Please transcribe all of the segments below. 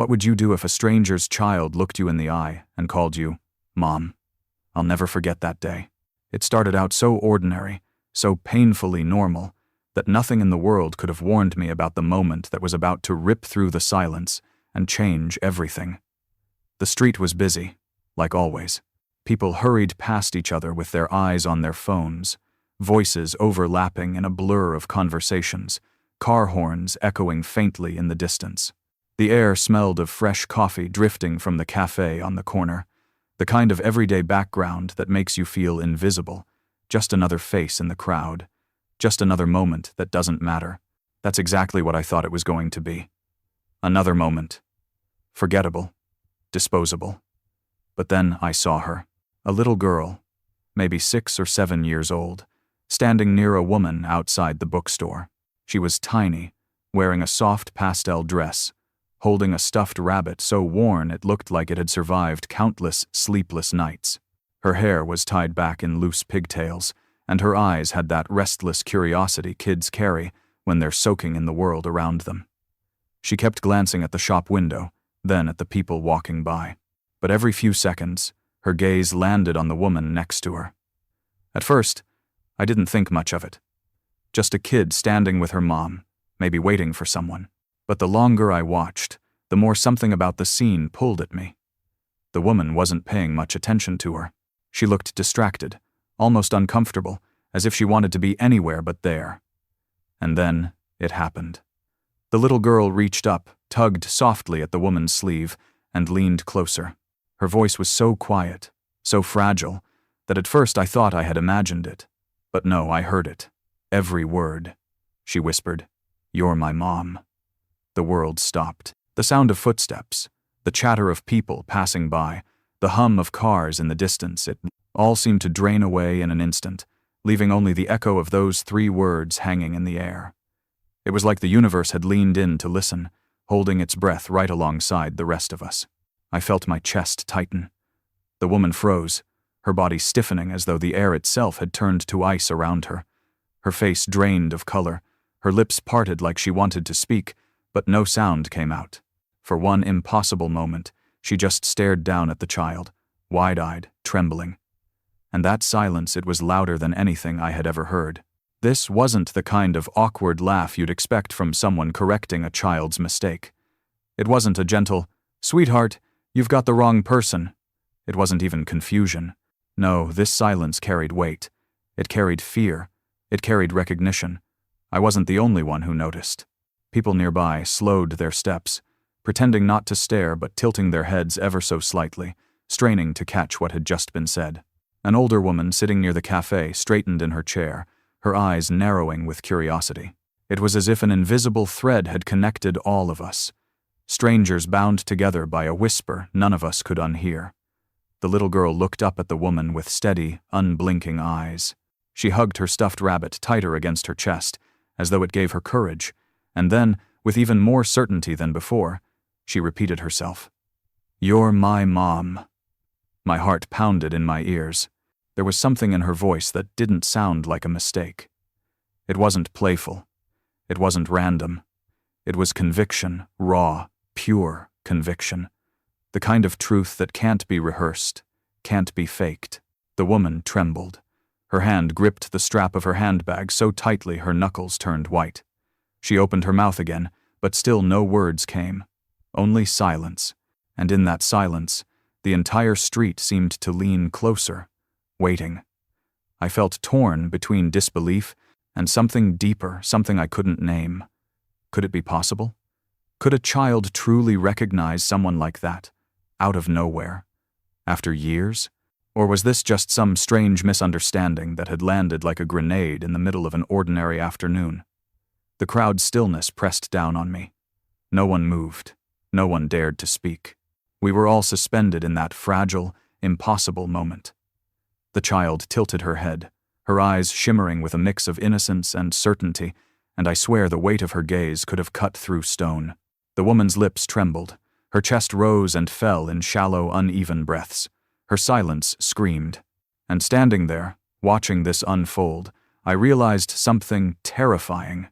What would you do if a stranger's child looked you in the eye and called you Mom? I'll never forget that day. It started out so ordinary, so painfully normal, that nothing in the world could have warned me about the moment that was about to rip through the silence and change everything. The street was busy, like always. People hurried past each other with their eyes on their phones, voices overlapping in a blur of conversations, car horns echoing faintly in the distance. The air smelled of fresh coffee drifting from the cafe on the corner, the kind of everyday background that makes you feel invisible, just another face in the crowd, just another moment that doesn't matter. That's exactly what I thought it was going to be. Another moment. Forgettable. Disposable. But then I saw her. A little girl, maybe 6 or 7 years old, standing near a woman outside the bookstore. She was tiny, wearing a soft pastel dress, holding a stuffed rabbit so worn it looked like it had survived countless sleepless nights. Her hair was tied back in loose pigtails, and her eyes had that restless curiosity kids carry when they're soaking in the world around them. She kept glancing at the shop window, then at the people walking by. But every few seconds, her gaze landed on the woman next to her. At first, I didn't think much of it. Just a kid standing with her mom, maybe waiting for someone. But the longer I watched, the more something about the scene pulled at me. The woman wasn't paying much attention to her. She looked distracted, almost uncomfortable, as if she wanted to be anywhere but there. And then it happened. The little girl reached up, tugged softly at the woman's sleeve, and leaned closer. Her voice was so quiet, so fragile, that at first I thought I had imagined it. But no, I heard it. Every word. She whispered, "You're my mom." The world stopped. The sound of footsteps, the chatter of people passing by, the hum of cars in the distance, it all seemed to drain away in an instant, leaving only the echo of those 3 words hanging in the air. It was like the universe had leaned in to listen, holding its breath right alongside the rest of us. I felt my chest tighten. The woman froze, her body stiffening as though the air itself had turned to ice around her. Her face drained of color, her lips parted like she wanted to speak, but no sound came out. For one impossible moment, she just stared down at the child, wide-eyed, trembling. And that silence, it was louder than anything I had ever heard. This wasn't the kind of awkward laugh you'd expect from someone correcting a child's mistake. It wasn't a gentle, "Sweetheart, you've got the wrong person." It wasn't even confusion. No, this silence carried weight. It carried fear. It carried recognition. I wasn't the only one who noticed. People nearby slowed their steps, pretending not to stare but tilting their heads ever so slightly, straining to catch what had just been said. An older woman sitting near the cafe straightened in her chair, her eyes narrowing with curiosity. It was as if an invisible thread had connected all of us. Strangers bound together by a whisper none of us could unhear. The little girl looked up at the woman with steady, unblinking eyes. She hugged her stuffed rabbit tighter against her chest, as though it gave her courage, and then, with even more certainty than before, she repeated herself. "You're my mom." My heart pounded in my ears. There was something in her voice that didn't sound like a mistake. It wasn't playful. It wasn't random. It was conviction, raw, pure conviction. The kind of truth that can't be rehearsed, can't be faked. The woman trembled. Her hand gripped the strap of her handbag so tightly her knuckles turned white. She opened her mouth again, but still no words came. Only silence. And in that silence, the entire street seemed to lean closer, waiting. I felt torn between disbelief and something deeper, something I couldn't name. Could it be possible? Could a child truly recognize someone like that, out of nowhere, after years? Or was this just some strange misunderstanding that had landed like a grenade in the middle of an ordinary afternoon? The crowd's stillness pressed down on me. No one moved. No one dared to speak. We were all suspended in that fragile, impossible moment. The child tilted her head, her eyes shimmering with a mix of innocence and certainty, and I swear the weight of her gaze could have cut through stone. The woman's lips trembled. Her chest rose and fell in shallow, uneven breaths. Her silence screamed. And standing there, watching this unfold, I realized something terrifying.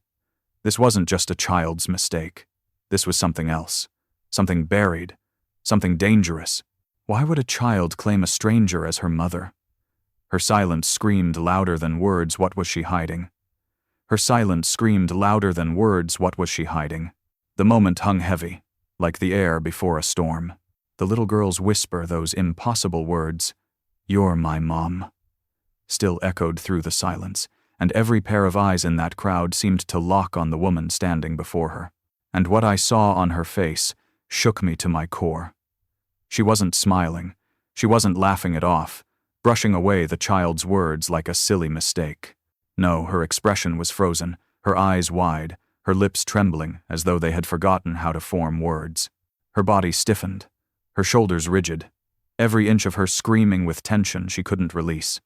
This wasn't just a child's mistake. This was something else. something buried, something dangerous. Why would a child claim a stranger as her mother? Her silence screamed louder than words. What was she hiding? Her silence screamed louder than words. What was she hiding? The moment hung heavy, like the air before a storm. The little girl's whisper, those impossible words, "You're my mom," still echoed through the silence, and every pair of eyes in that crowd seemed to lock on the woman standing before her. And what I saw on her face shook me to my core. She wasn't smiling. She wasn't laughing it off, brushing away the child's words like a silly mistake. No, her expression was frozen, her eyes wide, her lips trembling as though they had forgotten how to form words. Her body stiffened, her shoulders rigid, every inch of her screaming with tension she couldn't release.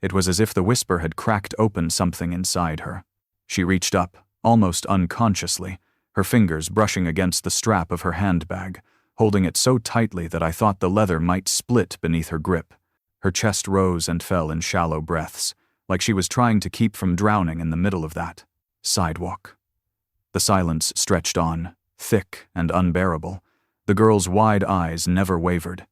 It was as if the whisper had cracked open something inside her. She reached up, almost unconsciously, her fingers brushing against the strap of her handbag, holding it so tightly that I thought the leather might split beneath her grip. Her chest rose and fell in shallow breaths, like she was trying to keep from drowning in the middle of that sidewalk. The silence stretched on, thick and unbearable. The girl's wide eyes never wavered.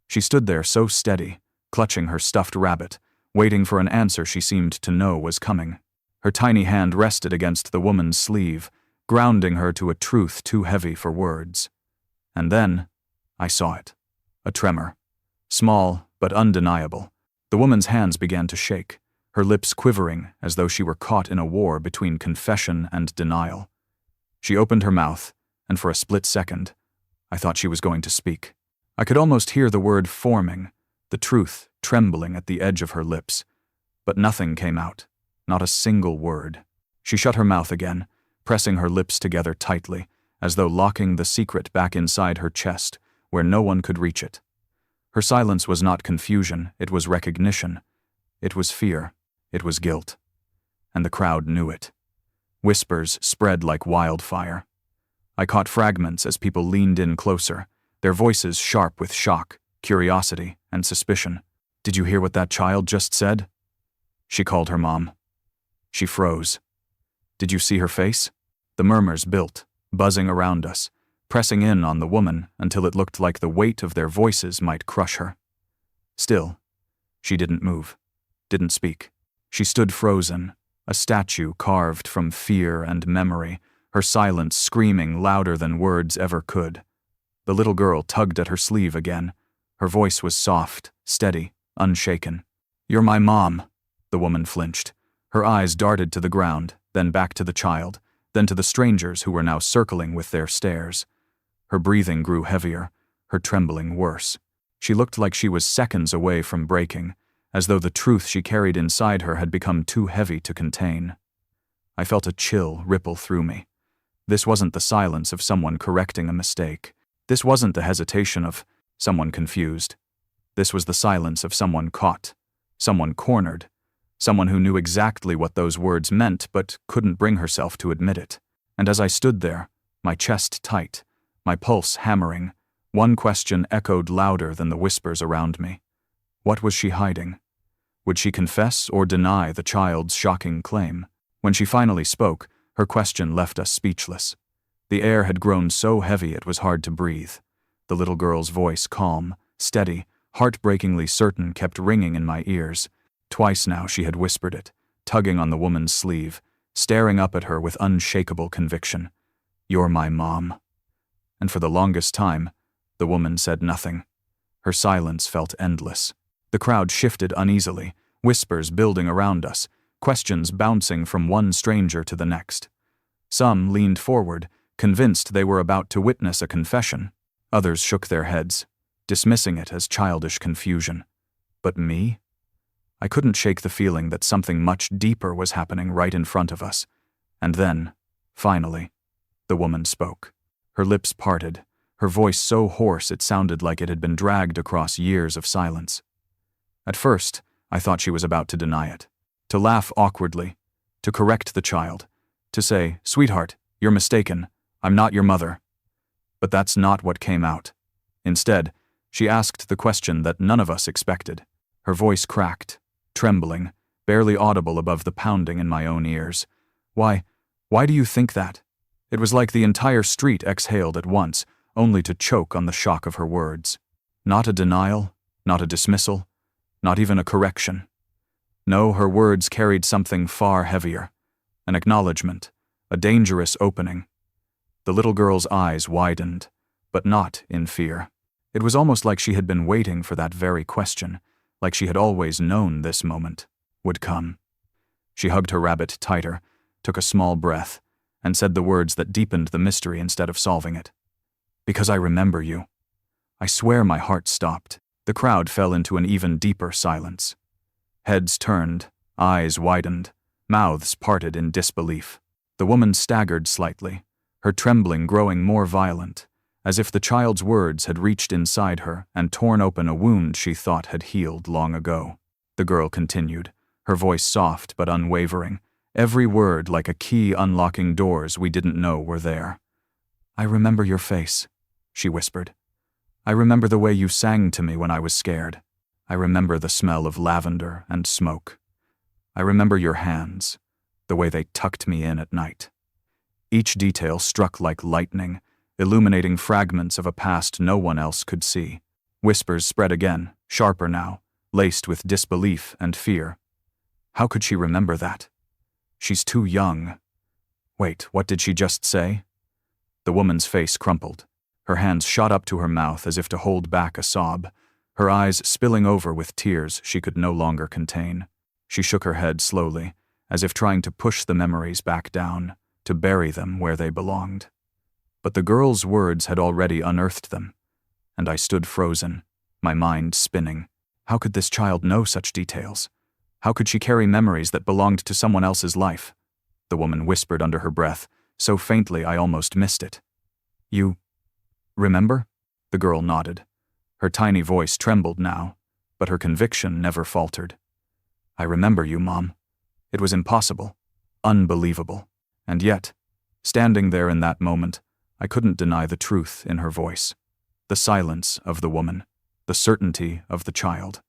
She stood there so steady, clutching her stuffed rabbit, waiting for an answer she seemed to know was coming. Her tiny hand rested against the woman's sleeve, grounding her to a truth too heavy for words. And then, I saw it. A tremor. Small, but undeniable. The woman's hands began to shake, her lips quivering as though she were caught in a war between confession and denial. She opened her mouth, and for a split second, I thought she was going to speak. I could almost hear the word forming, the truth trembling at the edge of her lips. But nothing came out, not a single word. She shut her mouth again, pressing her lips together tightly, as though locking the secret back inside her chest, where no one could reach it. Her silence was not confusion, it was recognition. It was fear. It was guilt. And the crowd knew it. Whispers spread like wildfire. I caught fragments as people leaned in closer, their voices sharp with shock, curiosity, and suspicion. "Did you hear what that child just said?" She called her mom. She froze. "Did you see her face?" The murmurs built, buzzing around us, pressing in on the woman until it looked like the weight of their voices might crush her. Still, she didn't move, didn't speak. She stood frozen, a statue carved from fear and memory, her silence screaming louder than words ever could. The little girl tugged at her sleeve again. Her voice was soft, steady, unshaken. "You're my mom." The woman flinched. Her eyes darted to the ground, then back to the child, then to the strangers who were now circling with their stares. Her breathing grew heavier, her trembling worse. She looked like she was seconds away from breaking, as though the truth she carried inside her had become too heavy to contain. I felt a chill ripple through me. This wasn't the silence of someone correcting a mistake. This wasn't the hesitation of someone confused. This was the silence of someone caught, someone cornered, someone who knew exactly what those words meant but couldn't bring herself to admit it. And as I stood there, my chest tight, my pulse hammering, one question echoed louder than the whispers around me. What was she hiding? Would she confess or deny the child's shocking claim? When she finally spoke, her question left us speechless. The air had grown so heavy it was hard to breathe. The little girl's voice, calm, steady, heartbreakingly certain, kept ringing in my ears. Twice now she had whispered it, tugging on the woman's sleeve, staring up at her with unshakable conviction. "You're my mom." And for the longest time, the woman said nothing. Her silence felt endless. The crowd shifted uneasily, whispers building around us, questions bouncing from one stranger to the next. Some leaned forward, convinced they were about to witness a confession. Others shook their heads, dismissing it as childish confusion. But me? I couldn't shake the feeling that something much deeper was happening right in front of us. And then, finally, the woman spoke. Her lips parted, her voice so hoarse it sounded like it had been dragged across years of silence. At first, I thought she was about to deny it, to laugh awkwardly, to correct the child, to say, "Sweetheart, you're mistaken, I'm not your mother." But that's not what came out. Instead, she asked the question that none of us expected. Her voice cracked, trembling, barely audible above the pounding in my own ears. Why do you think that?" It was like the entire street exhaled at once, only to choke on the shock of her words. Not a denial, not a dismissal, not even a correction. No, her words carried something far heavier, an acknowledgement, a dangerous opening. The little girl's eyes widened, but not in fear. It was almost like she had been waiting for that very question, like she had always known this moment would come. She hugged her rabbit tighter, took a small breath, and said the words that deepened the mystery instead of solving it. "Because I remember you." I swear my heart stopped. The crowd fell into an even deeper silence. Heads turned, eyes widened, mouths parted in disbelief. The woman staggered slightly, her trembling growing more violent, as if the child's words had reached inside her and torn open a wound she thought had healed long ago. The girl continued, her voice soft but unwavering, every word like a key unlocking doors we didn't know were there. "I remember your face," she whispered. "I remember the way you sang to me when I was scared. I remember the smell of lavender and smoke. I remember your hands, the way they tucked me in at night." Each detail struck like lightning, illuminating fragments of a past no one else could see. Whispers spread again, sharper now, laced with disbelief and fear. How could she remember that? She's too young. Wait, what did she just say? The woman's face crumpled. Her hands shot up to her mouth as if to hold back a sob, her eyes spilling over with tears she could no longer contain. She shook her head slowly, as if trying to push the memories back down, to bury them where they belonged. But the girl's words had already unearthed them, and I stood frozen, my mind spinning. How could this child know such details? How could she carry memories that belonged to someone else's life? The woman whispered under her breath, so faintly I almost missed it. "You remember?" The girl nodded. Her tiny voice trembled now, but her conviction never faltered. "I remember you, Mom. It was impossible, unbelievable. And yet, standing there in that moment, I couldn't deny the truth in her voice. The silence of the woman, the certainty of the child,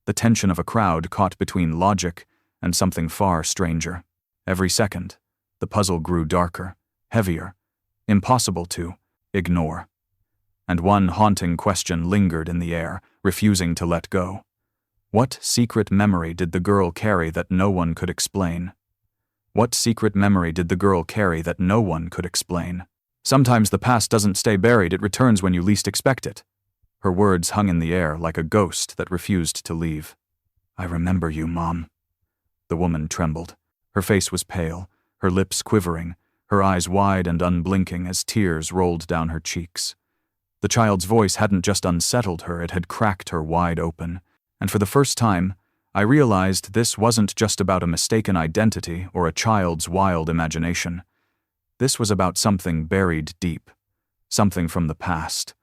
the tension of a crowd caught between logic and something far stranger. Every second, the puzzle grew darker, heavier, impossible to ignore. And one haunting question lingered in the air, refusing to let go. What secret memory did the girl carry that no one could explain? What secret memory did the girl carry that no one could explain? Sometimes the past doesn't stay buried, it returns when you least expect it. Her words hung in the air like a ghost that refused to leave. "I remember you, Mom." The woman trembled. Her face was pale, her lips quivering, her eyes wide and unblinking as tears rolled down her cheeks. The child's voice hadn't just unsettled her, it had cracked her wide open. And for the first time, I realized this wasn't just about a mistaken identity or a child's wild imagination. This was about something buried deep, something from the past.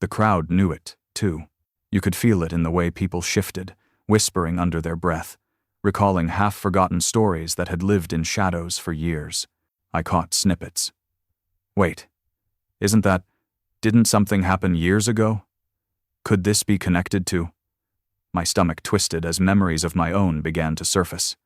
The crowd knew it, too. You could feel it in the way people shifted, whispering under their breath, recalling half-forgotten stories that had lived in shadows for years. I caught snippets. Wait, didn't something happen years ago? Could this be connected to? My stomach twisted as memories of my own began to surface.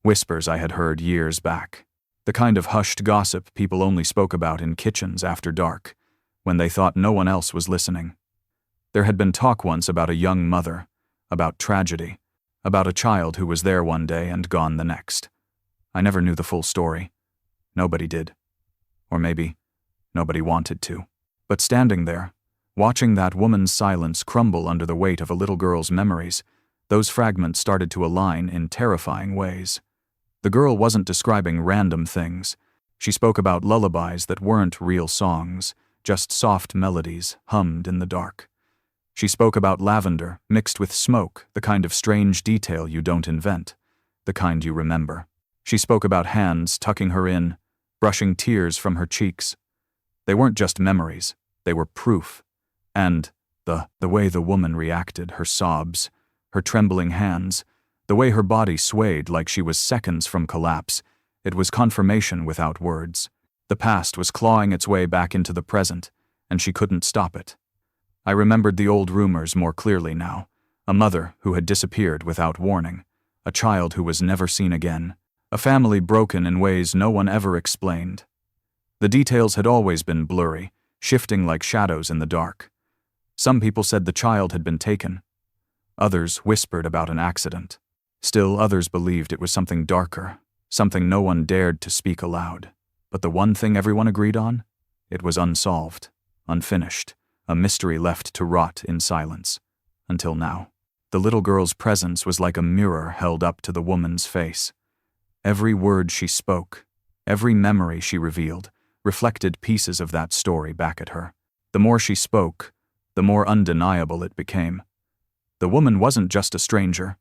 Whispers I had heard years back. The kind of hushed gossip people only spoke about in kitchens after dark, when they thought no one else was listening. There had been talk once about a young mother, about tragedy, about a child who was there one day and gone the next. I never knew the full story. Nobody did. Or maybe, nobody wanted to. But standing there, watching that woman's silence crumble under the weight of a little girl's memories, those fragments started to align in terrifying ways. The girl wasn't describing random things. She spoke about lullabies that weren't real songs, just soft melodies hummed in the dark. She spoke about lavender mixed with smoke, the kind of strange detail you don't invent, the kind you remember. She spoke about hands tucking her in, brushing tears from her cheeks. They weren't just memories, they were proof. And the way the woman reacted, her sobs, her trembling hands, the way her body swayed like she was seconds from collapse, it was confirmation without words. The past was clawing its way back into the present, and she couldn't stop it. I remembered the old rumors more clearly now. A mother who had disappeared without warning, a child who was never seen again, a family broken in ways no one ever explained. The details had always been blurry, shifting like shadows in the dark. Some people said the child had been taken. Others whispered about an accident. Still others believed it was something darker, something no one dared to speak aloud. But the one thing everyone agreed on? It was unsolved, unfinished, a mystery left to rot in silence. Until now. The little girl's presence was like a mirror held up to the woman's face. Every word she spoke, every memory she revealed, reflected pieces of that story back at her. The more she spoke, the more undeniable it became. The woman wasn't just a stranger.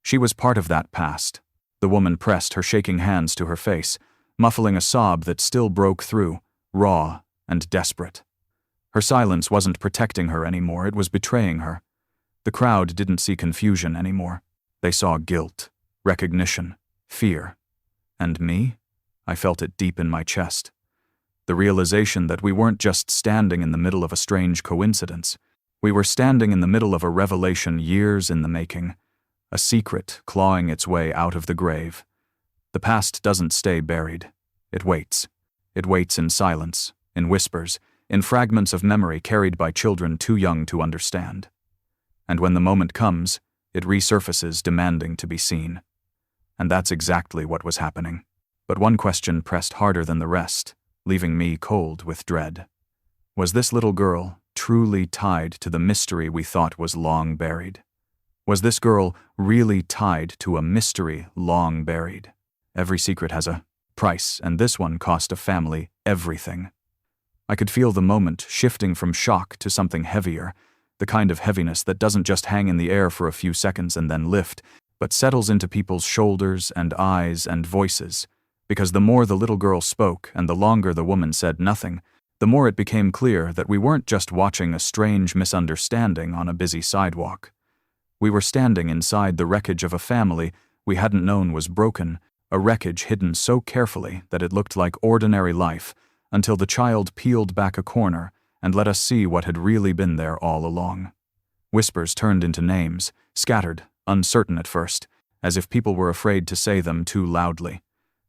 She was part of that past. The woman pressed her shaking hands to her face, muffling a sob that still broke through, raw and desperate. Her silence wasn't protecting her anymore, it was betraying her. The crowd didn't see confusion anymore. They saw guilt, recognition, fear. And me? I felt it deep in my chest. The realization that we weren't just standing in the middle of a strange coincidence. We were standing in the middle of a revelation years in the making, a secret clawing its way out of the grave. The past doesn't stay buried. It waits. It waits in silence, in whispers, in fragments of memory carried by children too young to understand. And when the moment comes, it resurfaces demanding to be seen. And that's exactly what was happening. But one question pressed harder than the rest, leaving me cold with dread. Was this little girl truly tied to the mystery we thought was long buried? Was this girl really tied to a mystery long buried? Every secret has a price, and this one cost a family everything. I could feel the moment shifting from shock to something heavier, the kind of heaviness that doesn't just hang in the air for a few seconds and then lift, but settles into people's shoulders and eyes and voices. Because the more the little girl spoke and the longer the woman said nothing, the more it became clear that we weren't just watching a strange misunderstanding on a busy sidewalk. We were standing inside the wreckage of a family we hadn't known was broken, a wreckage hidden so carefully that it looked like ordinary life, until the child peeled back a corner and let us see what had really been there all along. Whispers turned into names, scattered, uncertain at first, as if people were afraid to say them too loudly.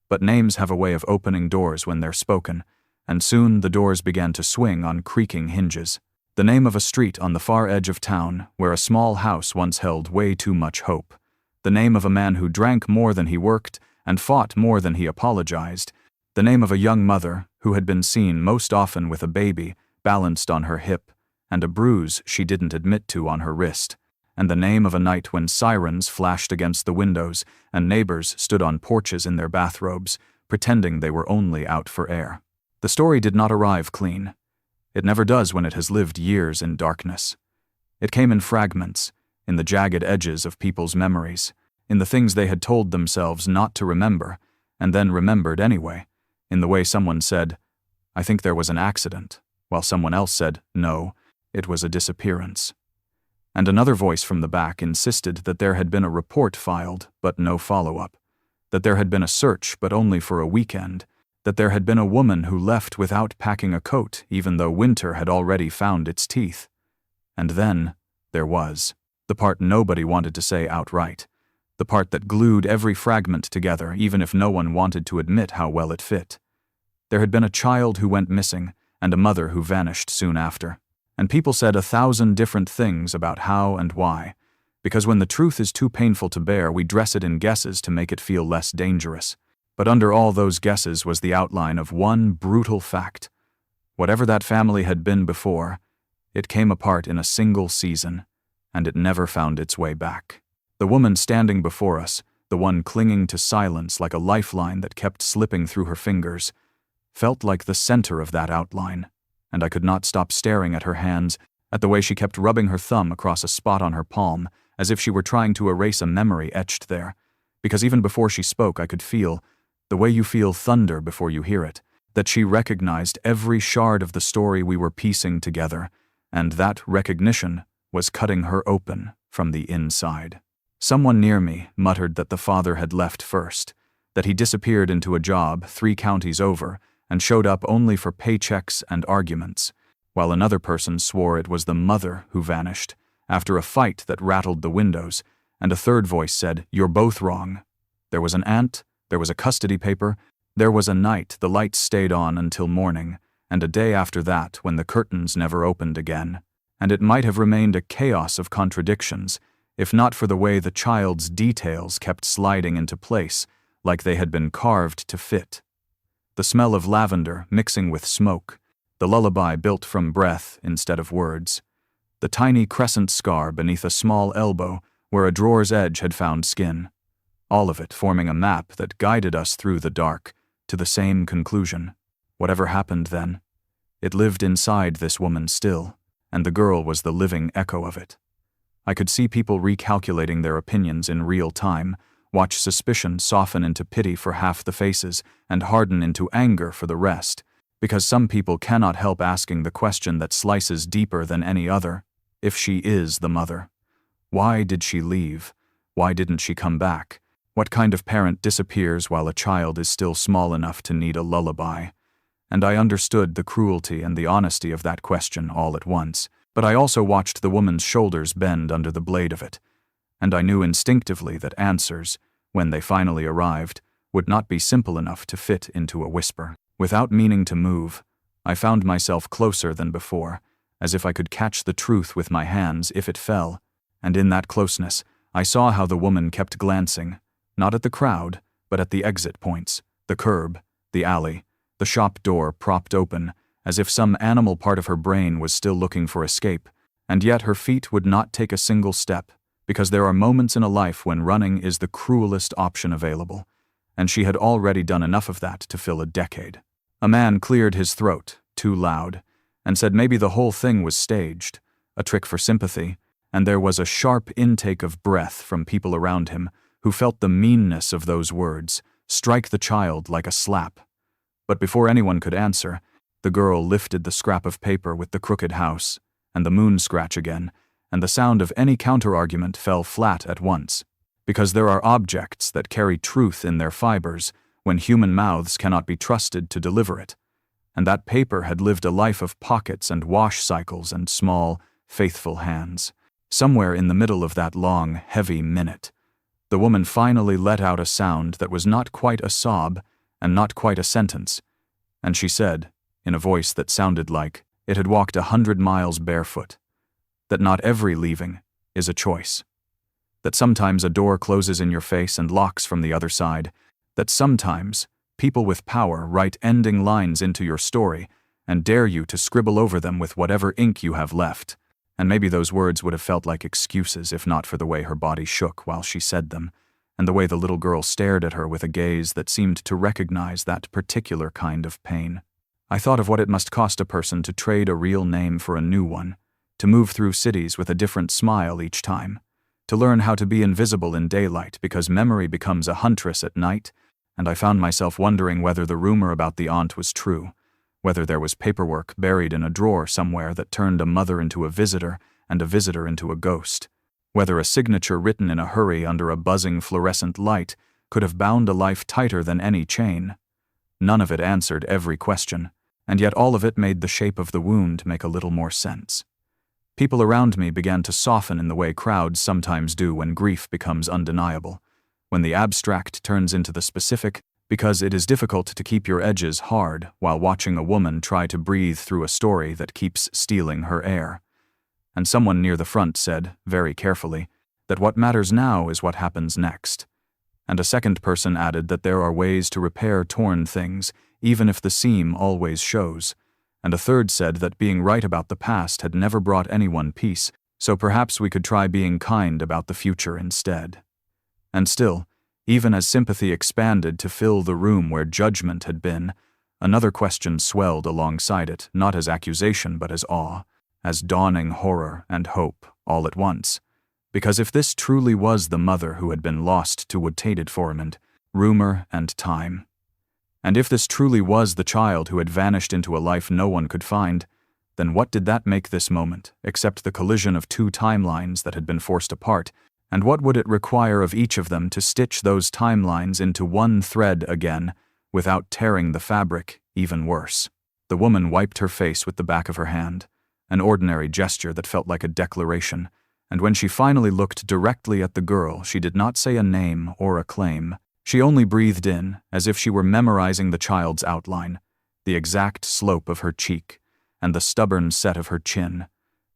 But names have a way of opening doors when they're spoken, and soon the doors began to swing on creaking hinges. The name of a street on the far edge of town, where a small house once held way too much hope. The name of a man who drank more than he worked and fought more than he apologized. The name of a young mother who had been seen most often with a baby balanced on her hip, and a bruise she didn't admit to on her wrist, and the name of a night when sirens flashed against the windows and neighbors stood on porches in their bathrobes, pretending they were only out for air. The story did not arrive clean. It never does when it has lived years in darkness. It came in fragments, in the jagged edges of people's memories, in the things they had told themselves not to remember, and then remembered anyway, in the way someone said, "I think there was an accident," while someone else said, "No, it was a disappearance." And another voice from the back insisted that there had been a report filed, but no follow-up, that there had been a search, but only for a weekend, that there had been a woman who left without packing a coat, even though winter had already found its teeth. And then, there was, the part nobody wanted to say outright, the part that glued every fragment together, even if no one wanted to admit how well it fit. There had been a child who went missing, and a mother who vanished soon after. And people said 1,000 different things about how and why, because when the truth is too painful to bear, we dress it in guesses to make it feel less dangerous. But under all those guesses was the outline of one brutal fact. Whatever that family had been before, it came apart in a single season, and it never found its way back. The woman standing before us, the one clinging to silence like a lifeline that kept slipping through her fingers, felt like the center of that outline, and I could not stop staring at her hands, at the way she kept rubbing her thumb across a spot on her palm, as if she were trying to erase a memory etched there, because even before she spoke I could feel, the way you feel thunder before you hear it, that she recognized every shard of the story we were piecing together, and that recognition was cutting her open from the inside. Someone near me muttered that the father had left first, that he disappeared into a job 3 counties over and showed up only for paychecks and arguments, while another person swore it was the mother who vanished, after a fight that rattled the windows, and a third voice said, "You're both wrong. There was an aunt, there was a custody paper, there was a night the lights stayed on until morning, and a day after that when the curtains never opened again. And it might have remained a chaos of contradictions, if not for the way the child's details kept sliding into place, like they had been carved to fit. The smell of lavender mixing with smoke, the lullaby built from breath instead of words, the tiny crescent scar beneath a small elbow where a drawer's edge had found skin, all of it forming a map that guided us through the dark to the same conclusion. Whatever happened then, it lived inside this woman still, and the girl was the living echo of it. I could see people recalculating their opinions in real time, watch suspicion soften into pity for half the faces and harden into anger for the rest, because some people cannot help asking the question that slices deeper than any other: if she is the mother, why did she leave? Why didn't she come back? What kind of parent disappears while a child is still small enough to need a lullaby? And I understood the cruelty and the honesty of that question all at once, but I also watched the woman's shoulders bend under the blade of it, and I knew instinctively that answers, when they finally arrived, would not be simple enough to fit into a whisper. Without meaning to move, I found myself closer than before, as if I could catch the truth with my hands if it fell, and in that closeness, I saw how the woman kept glancing, not at the crowd, but at the exit points, the curb, the alley, the shop door propped open, as if some animal part of her brain was still looking for escape, and yet her feet would not take a single step, because there are moments in a life when running is the cruelest option available, and she had already done enough of that to fill a decade. A man cleared his throat, too loud, and said maybe the whole thing was staged, a trick for sympathy, and there was a sharp intake of breath from people around him who felt the meanness of those words strike the child like a slap. But before anyone could answer, the girl lifted the scrap of paper with the crooked house, and the moon scratch again, and the sound of any counter-argument fell flat at once, because there are objects that carry truth in their fibers when human mouths cannot be trusted to deliver it, and that paper had lived a life of pockets and wash cycles and small, faithful hands. Somewhere in the middle of that long, heavy minute, the woman finally let out a sound that was not quite a sob and not quite a sentence, and she said, in a voice that sounded like it had walked 100 miles barefoot, that not every leaving is a choice, that sometimes a door closes in your face and locks from the other side, that sometimes people with power write ending lines into your story and dare you to scribble over them with whatever ink you have left. And maybe those words would have felt like excuses if not for the way her body shook while she said them, and the way the little girl stared at her with a gaze that seemed to recognize that particular kind of pain. I thought of what it must cost a person to trade a real name for a new one, to move through cities with a different smile each time, to learn how to be invisible in daylight because memory becomes a huntress at night, and I found myself wondering whether the rumor about the aunt was true, whether there was paperwork buried in a drawer somewhere that turned a mother into a visitor and a visitor into a ghost, whether a signature written in a hurry under a buzzing fluorescent light could have bound a life tighter than any chain. None of it answered every question, and yet all of it made the shape of the wound make a little more sense. People around me began to soften in the way crowds sometimes do when grief becomes undeniable, when the abstract turns into the specific, because it is difficult to keep your edges hard while watching a woman try to breathe through a story that keeps stealing her air. And someone near the front said, very carefully, that what matters now is what happens next. And a second person added that there are ways to repair torn things, even if the seam always shows. And a third said that being right about the past had never brought anyone peace, so perhaps we could try being kind about the future instead. And still, even as sympathy expanded to fill the room where judgment had been, another question swelled alongside it, not as accusation but as awe, as dawning horror and hope all at once. Because if this truly was the mother who had been lost to wood-tated formant, rumor and time, and if this truly was the child who had vanished into a life no one could find, then what did that make this moment, except the collision of two timelines that had been forced apart, and what would it require of each of them to stitch those timelines into one thread again, without tearing the fabric even worse? The woman wiped her face with the back of her hand, an ordinary gesture that felt like a declaration, and when she finally looked directly at the girl, she did not say a name or a claim. She only breathed in, as if she were memorizing the child's outline, the exact slope of her cheek, and the stubborn set of her chin,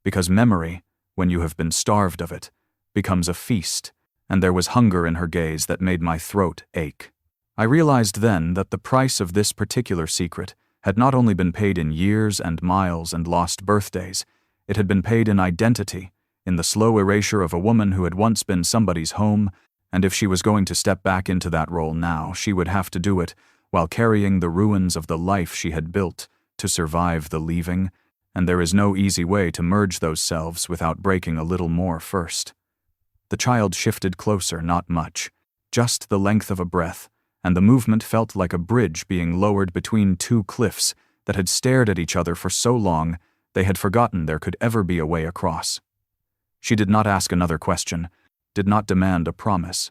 because memory, when you have been starved of it, becomes a feast, and there was hunger in her gaze that made my throat ache. I realized then that the price of this particular secret had not only been paid in years and miles and lost birthdays, it had been paid in identity, in the slow erasure of a woman who had once been somebody's home, and if she was going to step back into that role now, she would have to do it while carrying the ruins of the life she had built to survive the leaving, and there is no easy way to merge those selves without breaking a little more first. The child shifted closer, not much, just the length of a breath, and the movement felt like a bridge being lowered between two cliffs that had stared at each other for so long they had forgotten there could ever be a way across. She did not ask another question, did not demand a promise.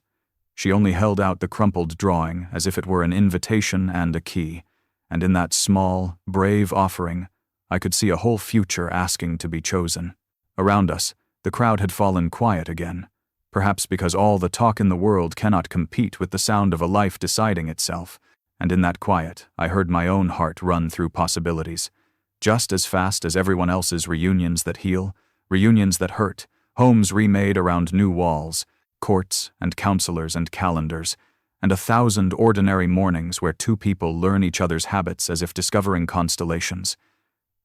She only held out the crumpled drawing as if it were an invitation and a key, and in that small, brave offering, I could see a whole future asking to be chosen. Around us, the crowd had fallen quiet again, perhaps because all the talk in the world cannot compete with the sound of a life deciding itself, and in that quiet, I heard my own heart run through possibilities, just as fast as everyone else's reunions that heal, reunions that hurt, homes remade around new walls, courts and counselors and calendars, and 1,000 ordinary mornings where two people learn each other's habits as if discovering constellations.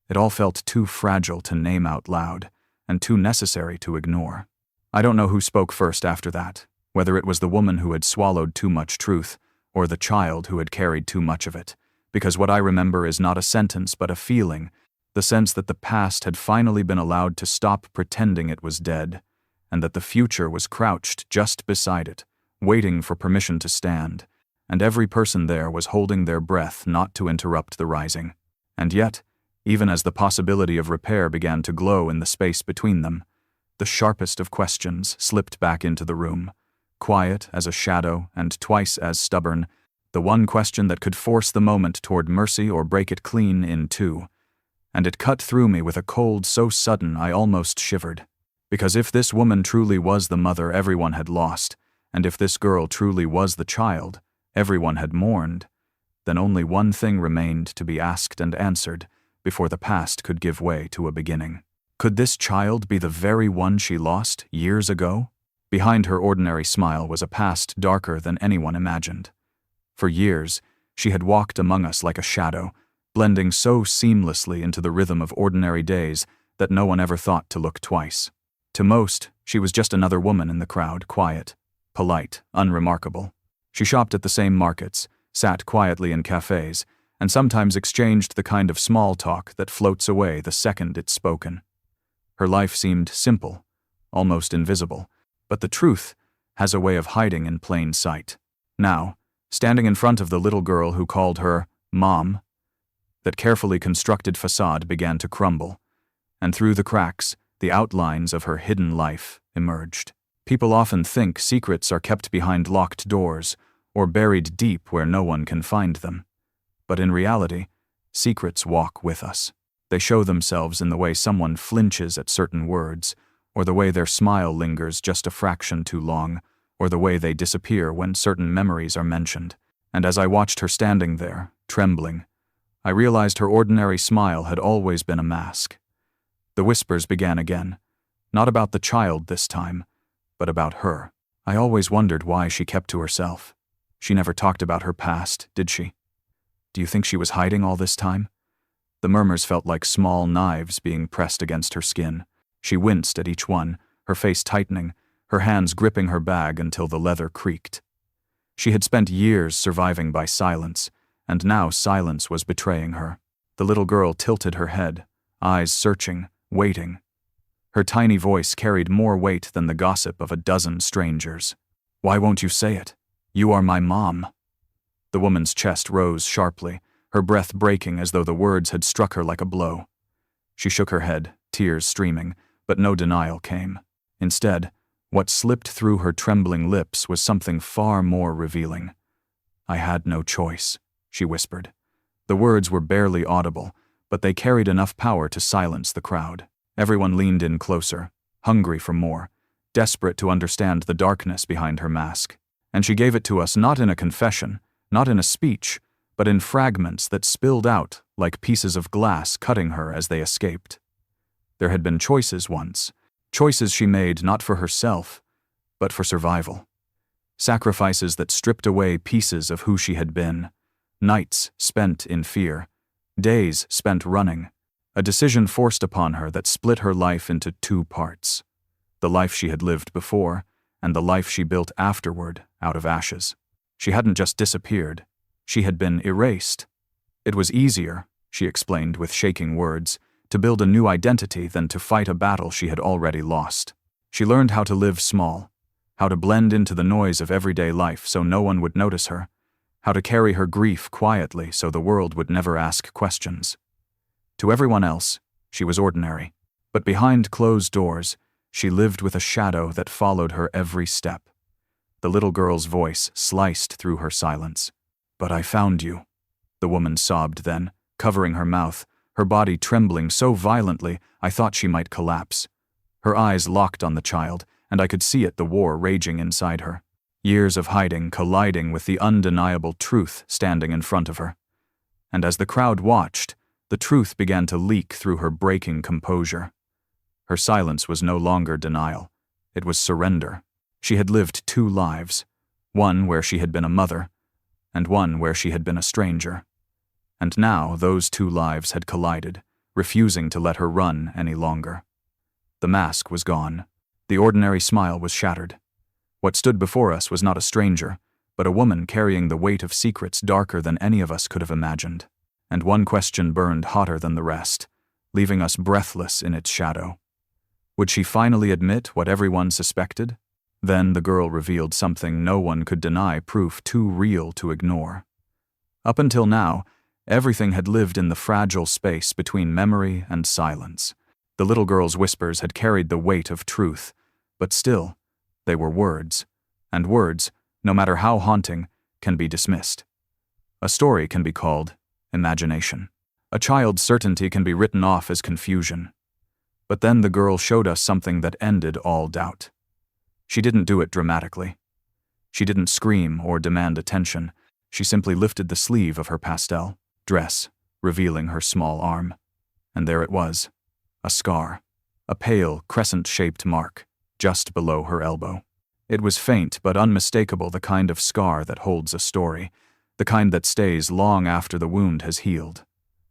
It all felt too fragile to name out loud, and too necessary to ignore. I don't know who spoke first after that, whether it was the woman who had swallowed too much truth, or the child who had carried too much of it, because what I remember is not a sentence but a feeling, the sense that the past had finally been allowed to stop pretending it was dead, and that the future was crouched just beside it, waiting for permission to stand, and every person there was holding their breath not to interrupt the rising. And yet, even as the possibility of repair began to glow in the space between them, the sharpest of questions slipped back into the room, quiet as a shadow and twice as stubborn, the one question that could force the moment toward mercy or break it clean in two. And it cut through me with a cold so sudden I almost shivered. Because if this woman truly was the mother everyone had lost, and if this girl truly was the child everyone had mourned, then only one thing remained to be asked and answered before the past could give way to a beginning. Could this child be the very one she lost years ago? Behind her ordinary smile was a past darker than anyone imagined. For years, she had walked among us like a shadow, blending so seamlessly into the rhythm of ordinary days that no one ever thought to look twice. To most, she was just another woman in the crowd, quiet, polite, unremarkable. She shopped at the same markets, sat quietly in cafes, and sometimes exchanged the kind of small talk that floats away the second it's spoken. Her life seemed simple, almost invisible, but the truth has a way of hiding in plain sight. Now, standing in front of the little girl who called her Mom, that carefully constructed facade began to crumble, and through the cracks, the outlines of her hidden life emerged. People often think secrets are kept behind locked doors or buried deep where no one can find them. But in reality, secrets walk with us. They show themselves in the way someone flinches at certain words, or the way their smile lingers just a fraction too long, or the way they disappear when certain memories are mentioned. And as I watched her standing there, trembling, I realized her ordinary smile had always been a mask. The whispers began again, not about the child this time, but about her. I always wondered why she kept to herself. She never talked about her past, did she? Do you think she was hiding all this time? The murmurs felt like small knives being pressed against her skin. She winced at each one, her face tightening, her hands gripping her bag until the leather creaked. She had spent years surviving by silence, and now silence was betraying her. The little girl tilted her head, eyes searching, waiting. Her tiny voice carried more weight than the gossip of a dozen strangers. "Why won't you say it? You are my mom." The woman's chest rose sharply, her breath breaking as though the words had struck her like a blow. She shook her head, tears streaming, but no denial came. Instead, what slipped through her trembling lips was something far more revealing. "I had no choice," she whispered. The words were barely audible, but they carried enough power to silence the crowd. Everyone leaned in closer, hungry for more, desperate to understand the darkness behind her mask. And she gave it to us not in a confession, not in a speech, but in fragments that spilled out like pieces of glass cutting her as they escaped. There had been choices once, choices she made not for herself, but for survival. Sacrifices that stripped away pieces of who she had been, nights spent in fear, days spent running, a decision forced upon her that split her life into two parts, the life she had lived before and the life she built afterward out of ashes. She hadn't just disappeared, she had been erased. It was easier, she explained with shaking words, to build a new identity than to fight a battle she had already lost. She learned how to live small, how to blend into the noise of everyday life so no one would notice her, how to carry her grief quietly so the world would never ask questions. To everyone else, she was ordinary, but behind closed doors, she lived with a shadow that followed her every step. The little girl's voice sliced through her silence. "But I found you," the woman sobbed then, covering her mouth, her body trembling so violently I thought she might collapse. Her eyes locked on the child, and I could see the war raging inside her. Years of hiding colliding with the undeniable truth standing in front of her. And as the crowd watched, the truth began to leak through her breaking composure. Her silence was no longer denial. It was surrender. She had lived two lives, one where she had been a mother, and one where she had been a stranger. And now those two lives had collided, refusing to let her run any longer. The mask was gone. The ordinary smile was shattered. What stood before us was not a stranger, but a woman carrying the weight of secrets darker than any of us could have imagined. And one question burned hotter than the rest, leaving us breathless in its shadow. Would she finally admit what everyone suspected? Then the girl revealed something no one could deny proof too real to ignore. Up until now, everything had lived in the fragile space between memory and silence. The little girl's whispers had carried the weight of truth, but still, they were words, and words, no matter how haunting, can be dismissed. A story can be called imagination. A child's certainty can be written off as confusion. But then the girl showed us something that ended all doubt. She didn't do it dramatically. She didn't scream or demand attention. She simply lifted the sleeve of her pastel dress, revealing her small arm. And there it was, a scar, a pale, crescent-shaped mark, just below her elbow. It was faint but unmistakable, the kind of scar that holds a story, the kind that stays long after the wound has healed.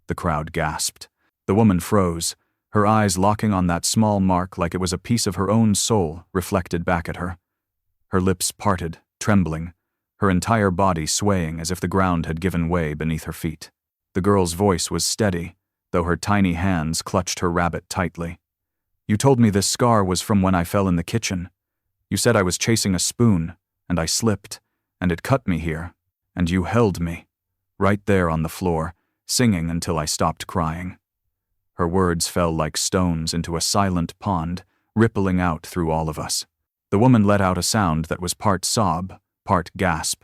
The crowd gasped. The woman froze, her eyes locking on that small mark like it was a piece of her own soul reflected back at her. Her lips parted, trembling, her entire body swaying as if the ground had given way beneath her feet. The girl's voice was steady, though her tiny hands clutched her rabbit tightly. "You told me this scar was from when I fell in the kitchen. You said I was chasing a spoon, and I slipped, and it cut me here, and you held me, right there on the floor, singing until I stopped crying." Her words fell like stones into a silent pond, rippling out through all of us. The woman let out a sound that was part sob, part gasp.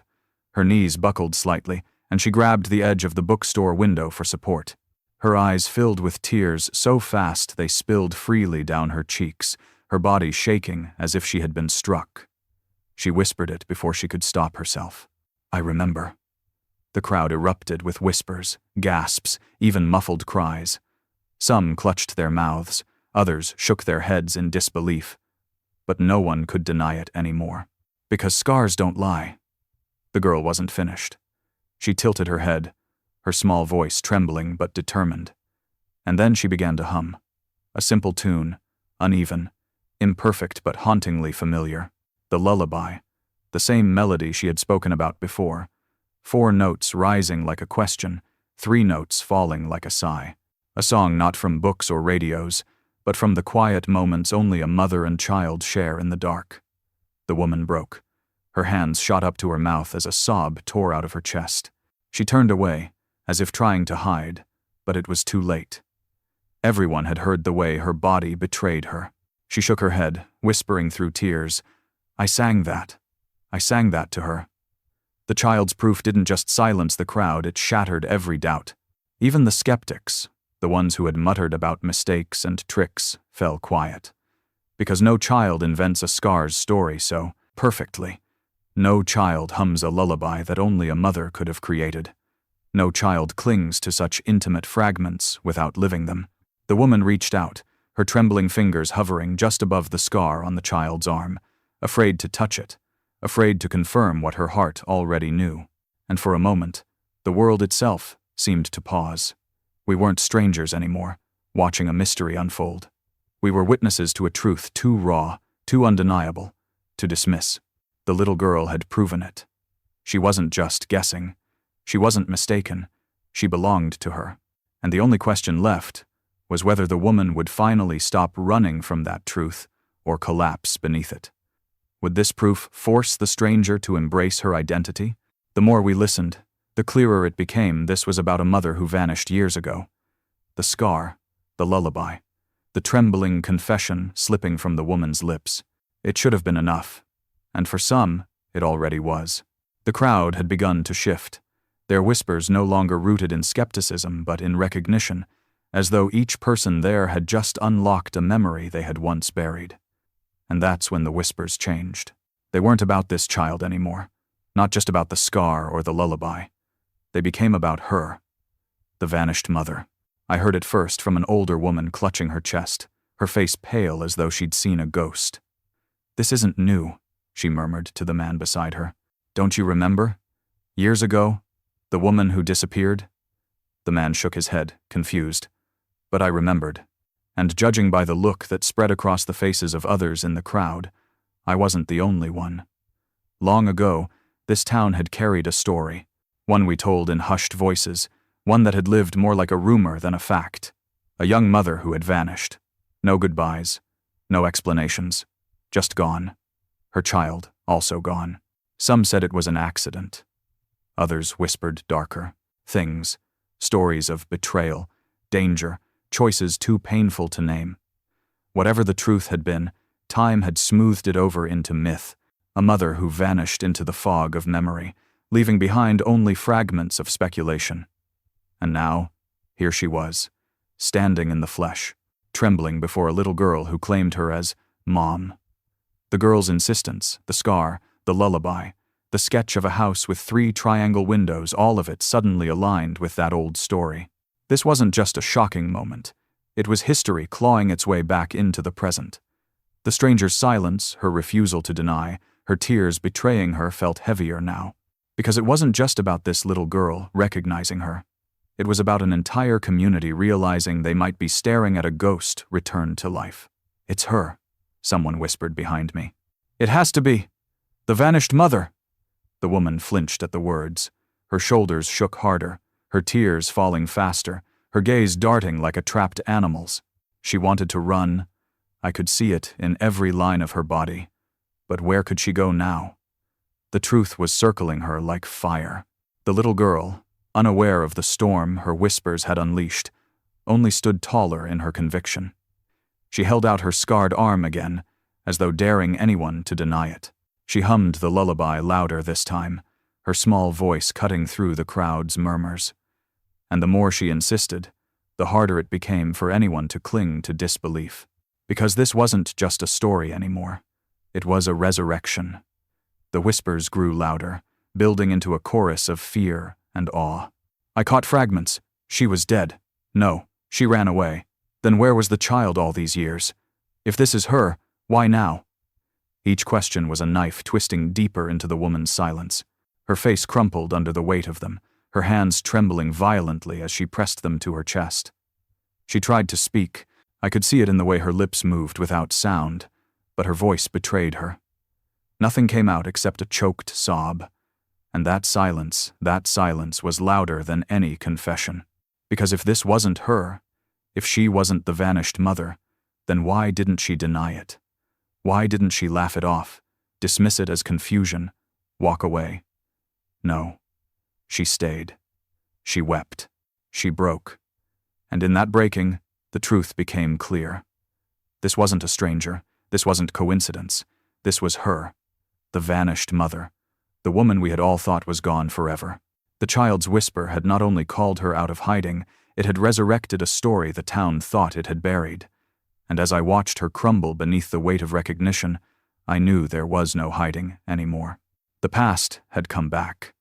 Her knees buckled slightly, and she grabbed the edge of the bookstore window for support. Her eyes filled with tears so fast they spilled freely down her cheeks, her body shaking as if she had been struck. She whispered it before she could stop herself. "I remember." The crowd erupted with whispers, gasps, even muffled cries. Some clutched their mouths, others shook their heads in disbelief. But no one could deny it anymore. Because scars don't lie. The girl wasn't finished. She tilted her head, her small voice trembling but determined. And then she began to hum. A simple tune, uneven, imperfect but hauntingly familiar. The lullaby, the same melody she had spoken about before. 4 notes rising like a question, 3 notes falling like a sigh. A song not from books or radios, but from the quiet moments only a mother and child share in the dark. The woman broke. Her hands shot up to her mouth as a sob tore out of her chest. She turned away, as if trying to hide, but it was too late. Everyone had heard the way her body betrayed her. She shook her head, whispering through tears, I sang that to her." The child's proof didn't just silence the crowd, it shattered every doubt. Even the skeptics, the ones who had muttered about mistakes and tricks, fell quiet. Because no child invents a scar's story so perfectly. No child hums a lullaby that only a mother could have created. No child clings to such intimate fragments without living them. The woman reached out, her trembling fingers hovering just above the scar on the child's arm, afraid to touch it, afraid to confirm what her heart already knew. And for a moment, the world itself seemed to pause. We weren't strangers anymore, watching a mystery unfold. We were witnesses to a truth too raw, too undeniable, to dismiss. The little girl had proven it. She wasn't just guessing. She wasn't mistaken. She belonged to her. And the only question left was whether the woman would finally stop running from that truth or collapse beneath it. Would this proof force the stranger to embrace her identity? The more we listened, the clearer it became this was about a mother who vanished years ago. The scar, the lullaby, the trembling confession slipping from the woman's lips. It should have been enough. And for some, it already was. The crowd had begun to shift, their whispers no longer rooted in skepticism but in recognition, as though each person there had just unlocked a memory they had once buried. And that's when the whispers changed. They weren't about this child anymore, not just about the scar or the lullaby. They became about her, the vanished mother. I heard it first from an older woman clutching her chest, her face pale as though she'd seen a ghost. "This isn't new," she murmured to the man beside her. "Don't you remember? Years ago, the woman who disappeared?" The man shook his head, confused. But I remembered. And judging by the look that spread across the faces of others in the crowd, I wasn't the only one. Long ago, this town had carried a story, one we told in hushed voices, one that had lived more like a rumor than a fact. A young mother who had vanished. No goodbyes, no explanations, just gone. Her child also gone. Some said it was an accident. Others whispered darker things, stories of betrayal, danger, choices too painful to name. Whatever the truth had been, time had smoothed it over into myth, a mother who vanished into the fog of memory, leaving behind only fragments of speculation. And now, here she was, standing in the flesh, trembling before a little girl who claimed her as Mom. The girl's insistence, the scar, the lullaby, the sketch of a house with 3 triangle windows, all of it suddenly aligned with that old story. This wasn't just a shocking moment. It was history clawing its way back into the present. The stranger's silence, her refusal to deny, her tears betraying her felt heavier now. Because it wasn't just about this little girl recognizing her. It was about an entire community realizing they might be staring at a ghost returned to life. "It's her," someone whispered behind me. "It has to be. The vanished mother." The woman flinched at the words. Her shoulders shook harder, her tears falling faster, her gaze darting like a trapped animal's. She wanted to run. I could see it in every line of her body. But where could she go now? The truth was circling her like fire. The little girl, unaware of the storm her whispers had unleashed, only stood taller in her conviction. She held out her scarred arm again, as though daring anyone to deny it. She hummed the lullaby louder this time, her small voice cutting through the crowd's murmurs. And the more she insisted, the harder it became for anyone to cling to disbelief. Because this wasn't just a story anymore. It was a resurrection. The whispers grew louder, building into a chorus of fear and awe. I caught fragments. She was dead. No, she ran away. Then where was the child all these years? If this is her, why now? Each question was a knife twisting deeper into the woman's silence. Her face crumpled under the weight of them, her hands trembling violently as she pressed them to her chest. She tried to speak. I could see it in the way her lips moved without sound, but her voice betrayed her. Nothing came out except a choked sob. And that silence was louder than any confession. Because if this wasn't her, if she wasn't the vanished mother, then why didn't she deny it? Why didn't she laugh it off, dismiss it as confusion, walk away? No. She stayed. She wept. She broke. And in that breaking, the truth became clear. This wasn't a stranger. This wasn't coincidence. This was her, the vanished mother, the woman we had all thought was gone forever. The child's whisper had not only called her out of hiding, it had resurrected a story the town thought it had buried. And as I watched her crumble beneath the weight of recognition, I knew there was no hiding anymore. The past had come back.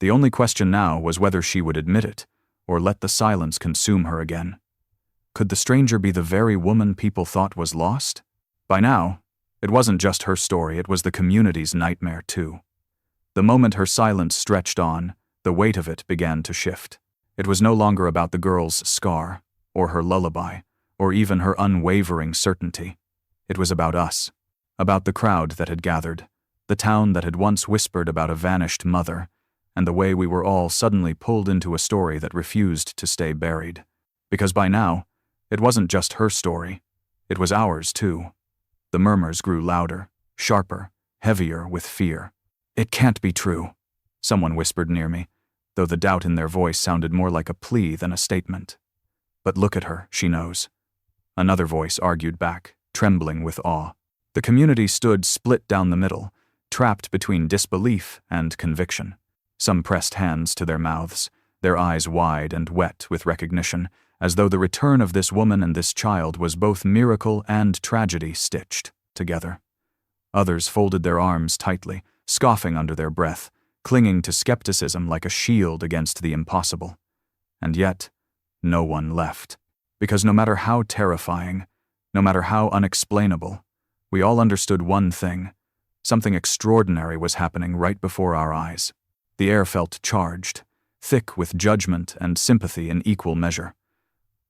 The only question now was whether she would admit it, or let the silence consume her again. Could the stranger be the very woman people thought was lost? By now, it wasn't just her story, it was the community's nightmare too. The moment her silence stretched on, the weight of it began to shift. It was no longer about the girl's scar, or her lullaby, or even her unwavering certainty. It was about us, about the crowd that had gathered, the town that had once whispered about a vanished mother, and the way we were all suddenly pulled into a story that refused to stay buried. Because by now, it wasn't just her story, it was ours too. The murmurs grew louder, sharper, heavier with fear. "It can't be true," someone whispered near me, though the doubt in their voice sounded more like a plea than a statement. "But look at her, she knows." Another voice argued back, trembling with awe. The community stood split down the middle, trapped between disbelief and conviction. Some pressed hands to their mouths, their eyes wide and wet with recognition, as though the return of this woman and this child was both miracle and tragedy stitched together. Others folded their arms tightly, scoffing under their breath, clinging to skepticism like a shield against the impossible. And yet, no one left. Because no matter how terrifying, no matter how unexplainable, we all understood one thing: something extraordinary was happening right before our eyes. The air felt charged, thick with judgment and sympathy in equal measure.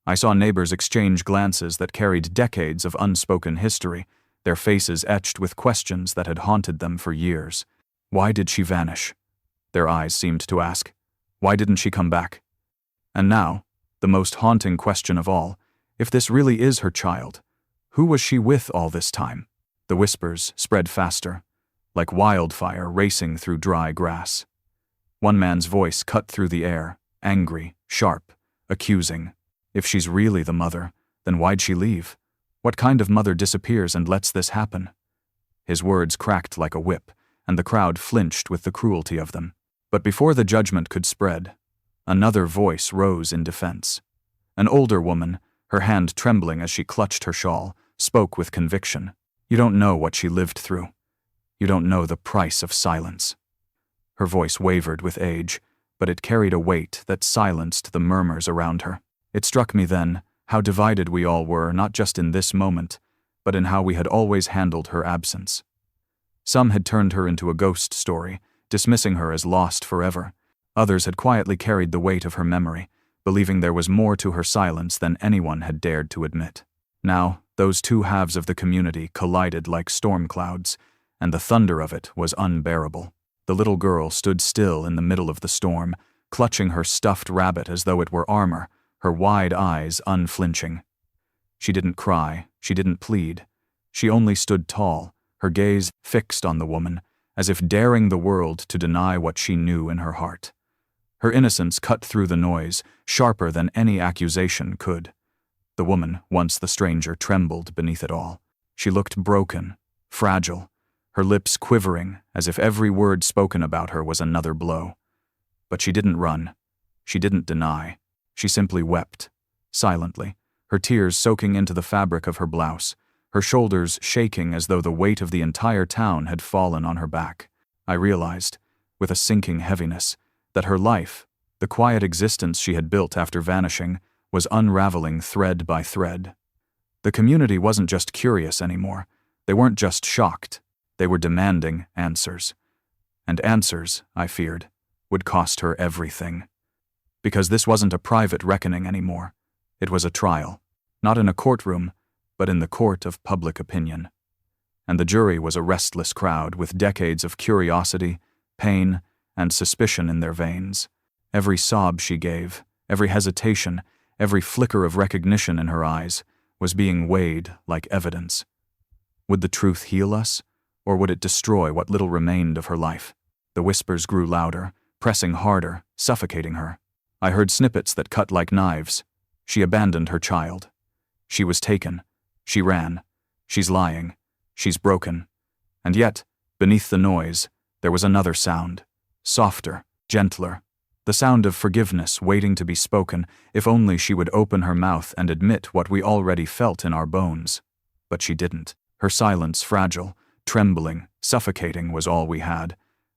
I saw neighbors exchange glances that carried decades of unspoken history, their faces etched with questions that had haunted them for years. Why did she vanish? Their eyes seemed to ask. Why didn't she come back? And now, the most haunting question of all, if this really is her child, who was she with all this time? The whispers spread faster, like wildfire racing through dry grass. One man's voice cut through the air, angry, sharp, accusing. If she's really the mother, then why'd she leave? What kind of mother disappears and lets this happen? His words cracked like a whip, and the crowd flinched with the cruelty of them. But before the judgment could spread, another voice rose in defense. An older woman, her hand trembling as she clutched her shawl, spoke with conviction. "You don't know what she lived through. You don't know the price of silence." Her voice wavered with age, but it carried a weight that silenced the murmurs around her. It struck me then how divided we all were, not just in this moment, but in how we had always handled her absence. Some had turned her into a ghost story, dismissing her as lost forever. Others had quietly carried the weight of her memory, believing there was more to her silence than anyone had dared to admit. Now, those two halves of the community collided like storm clouds, and the thunder of it was unbearable. The little girl stood still in the middle of the storm, clutching her stuffed rabbit as though it were armor, her wide eyes unflinching. She didn't cry, she didn't plead. She only stood tall, her gaze fixed on the woman, as if daring the world to deny what she knew in her heart. Her innocence cut through the noise, sharper than any accusation could. The woman, once the stranger, trembled beneath it all. She looked broken, fragile, her lips quivering as if every word spoken about her was another blow. But she didn't run. She didn't deny. She simply wept, silently, her tears soaking into the fabric of her blouse, her shoulders shaking as though the weight of the entire town had fallen on her back. I realized, with a sinking heaviness, that her life, the quiet existence she had built after vanishing, was unraveling thread by thread. The community wasn't just curious anymore. They weren't just shocked. They were demanding answers. And answers, I feared, would cost her everything. Because this wasn't a private reckoning anymore. It was a trial, not in a courtroom, but in the court of public opinion. And the jury was a restless crowd with decades of curiosity, pain, and suspicion in their veins. Every sob she gave, every hesitation, every flicker of recognition in her eyes, was being weighed like evidence. Would the truth heal us, or would it destroy what little remained of her life? The whispers grew louder, pressing harder, suffocating her. I heard snippets that cut like knives. She abandoned her child. She was taken. She ran. She's lying. She's broken. And yet, beneath the noise, there was another sound. Softer, gentler. The sound of forgiveness waiting to be spoken, if only she would open her mouth and admit what we already felt in our bones. But she didn't. Her silence, fragile, trembling, suffocating, was all we had.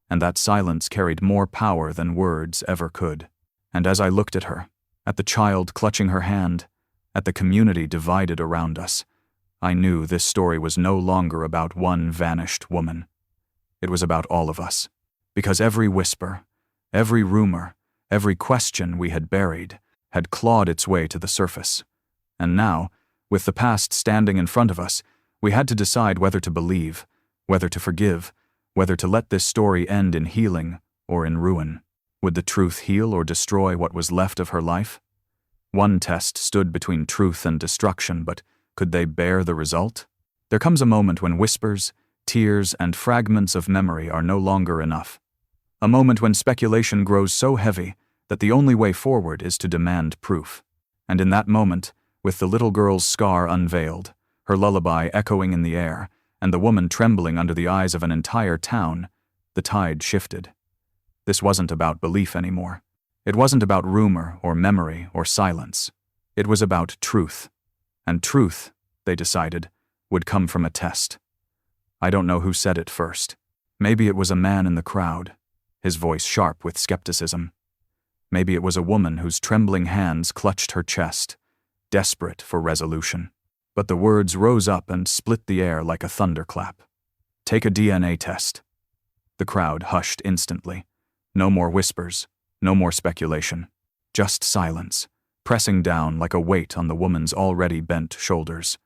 and that silence carried more power than words ever could. And as I looked at her, at the child clutching her hand, at the community divided around us, I knew this story was no longer about one vanished woman. It was about all of us. Because every whisper, every rumor, every question we had buried had clawed its way to the surface. And now, with the past standing in front of us, we had to decide whether to believe, whether to forgive, whether to let this story end in healing or in ruin. Would the truth heal or destroy what was left of her life? One test stood between truth and destruction, but could they bear the result? There comes a moment when whispers, tears, and fragments of memory are no longer enough. A moment when speculation grows so heavy that the only way forward is to demand proof. And in that moment, with the little girl's scar unveiled, her lullaby echoing in the air, and the woman trembling under the eyes of an entire town, the tide shifted. This wasn't about belief anymore. It wasn't about rumor or memory or silence. It was about truth. And truth, they decided, would come from a test. I don't know who said it first. Maybe it was a man in the crowd, his voice sharp with skepticism. Maybe it was a woman whose trembling hands clutched her chest, desperate for resolution. But the words rose up and split the air like a thunderclap. Take a DNA test. The crowd hushed instantly. No more whispers, no more speculation. Just silence, pressing down like a weight on the woman's already bent shoulders.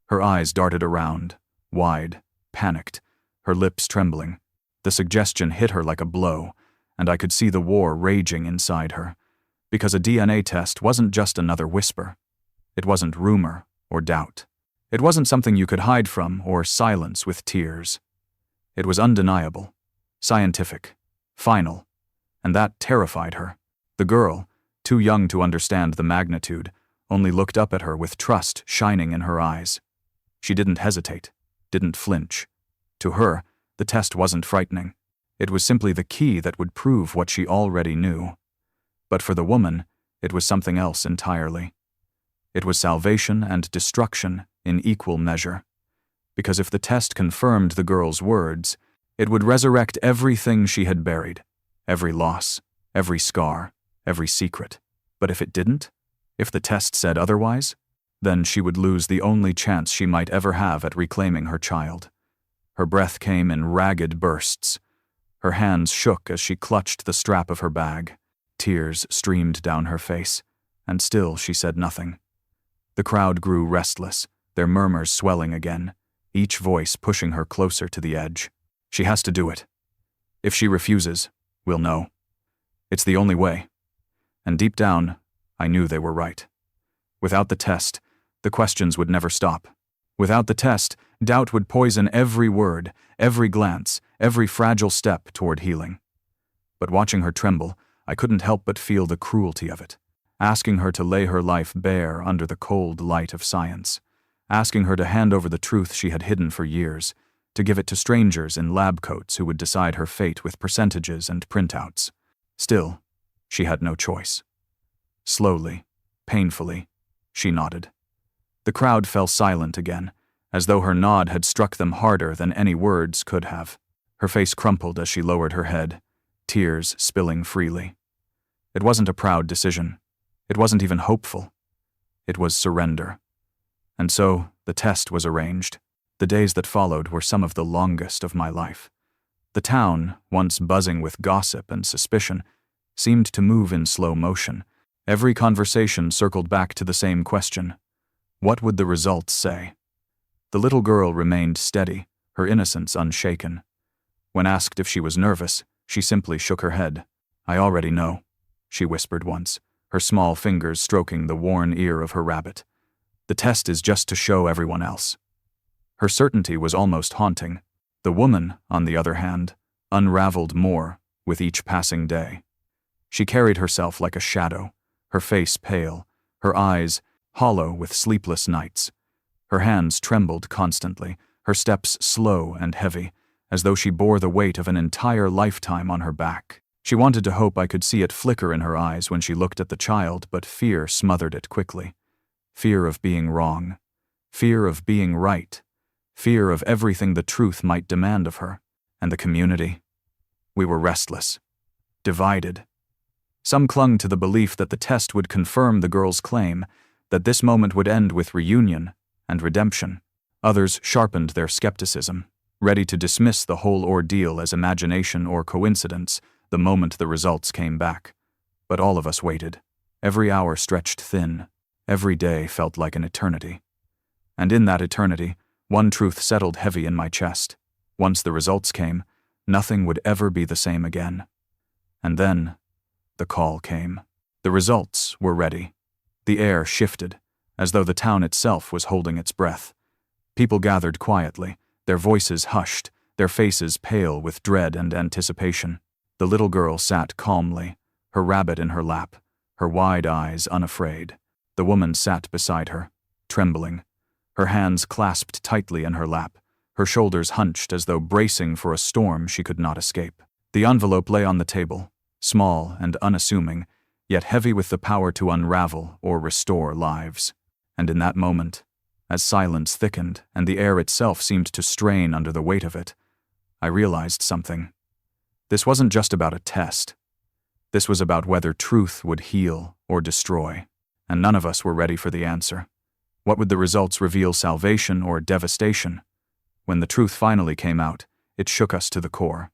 Her eyes darted around, wide, panicked, her lips trembling. The suggestion hit her like a blow, and I could see the war raging inside her. Because a DNA test wasn't just another whisper. It wasn't rumor or doubt. It wasn't something you could hide from or silence with tears. It was undeniable, scientific, final, and that terrified her. The girl, too young to understand the magnitude, only looked up at her with trust shining in her eyes. She didn't hesitate, didn't flinch. To her, the test wasn't frightening. It was simply the key that would prove what she already knew. But for the woman, it was something else entirely. It was salvation and destruction in equal measure. Because if the test confirmed the girl's words, it would resurrect everything she had buried, every loss, every scar, every secret. But if it didn't, if the test said otherwise, then she would lose the only chance she might ever have at reclaiming her child. Her breath came in ragged bursts. Her hands shook as she clutched the strap of her bag. Tears streamed down her face, and still she said nothing. The crowd grew restless, their murmurs swelling again, each voice pushing her closer to the edge. She has to do it. If she refuses, we'll know. It's the only way. And deep down, I knew they were right. Without the test, the questions would never stop. Without the test, doubt would poison every word, every glance, every fragile step toward healing. But watching her tremble, I couldn't help but feel the cruelty of it. Asking her to lay her life bare under the cold light of science. Asking her to hand over the truth she had hidden for years, to give it to strangers in lab coats who would decide her fate with percentages and printouts. Still, she had no choice. Slowly, painfully, she nodded. The crowd fell silent again, as though her nod had struck them harder than any words could have. Her face crumpled as she lowered her head, tears spilling freely. It wasn't a proud decision. It wasn't even hopeful. It was surrender. And so, the test was arranged. The days that followed were some of the longest of my life. The town, once buzzing with gossip and suspicion, seemed to move in slow motion. Every conversation circled back to the same question. What would the results say? The little girl remained steady, her innocence unshaken. When asked if she was nervous, she simply shook her head. I already know, she whispered once, her small fingers stroking the worn ear of her rabbit. The test is just to show everyone else. Her certainty was almost haunting. The woman, on the other hand, unraveled more with each passing day. She carried herself like a shadow, her face pale, her eyes hollow with sleepless nights. Her hands trembled constantly, her steps slow and heavy, as though she bore the weight of an entire lifetime on her back. She wanted to hope I could see it flicker in her eyes when she looked at the child, but fear smothered it quickly. Fear of being wrong. Fear of being right. Fear of everything the truth might demand of her. And the community. We were restless, divided. Some clung to the belief that the test would confirm the girl's claim, that this moment would end with reunion and redemption. Others sharpened their skepticism, ready to dismiss the whole ordeal as imagination or coincidence the moment the results came back. But all of us waited. Every hour stretched thin. Every day felt like an eternity. And in that eternity, one truth settled heavy in my chest. Once the results came, nothing would ever be the same again. And then, the call came. The results were ready. The air shifted, as though the town itself was holding its breath. People gathered quietly, their voices hushed, their faces pale with dread and anticipation. The little girl sat calmly, her rabbit in her lap, her wide eyes unafraid. The woman sat beside her, trembling, her hands clasped tightly in her lap, her shoulders hunched as though bracing for a storm she could not escape. The envelope lay on the table, small and unassuming, yet heavy with the power to unravel or restore lives. And in that moment, as silence thickened and the air itself seemed to strain under the weight of it, I realized something. This wasn't just about a test. This was about whether truth would heal or destroy, and none of us were ready for the answer. What would the results reveal, salvation or devastation? When the truth finally came out, it shook us to the core.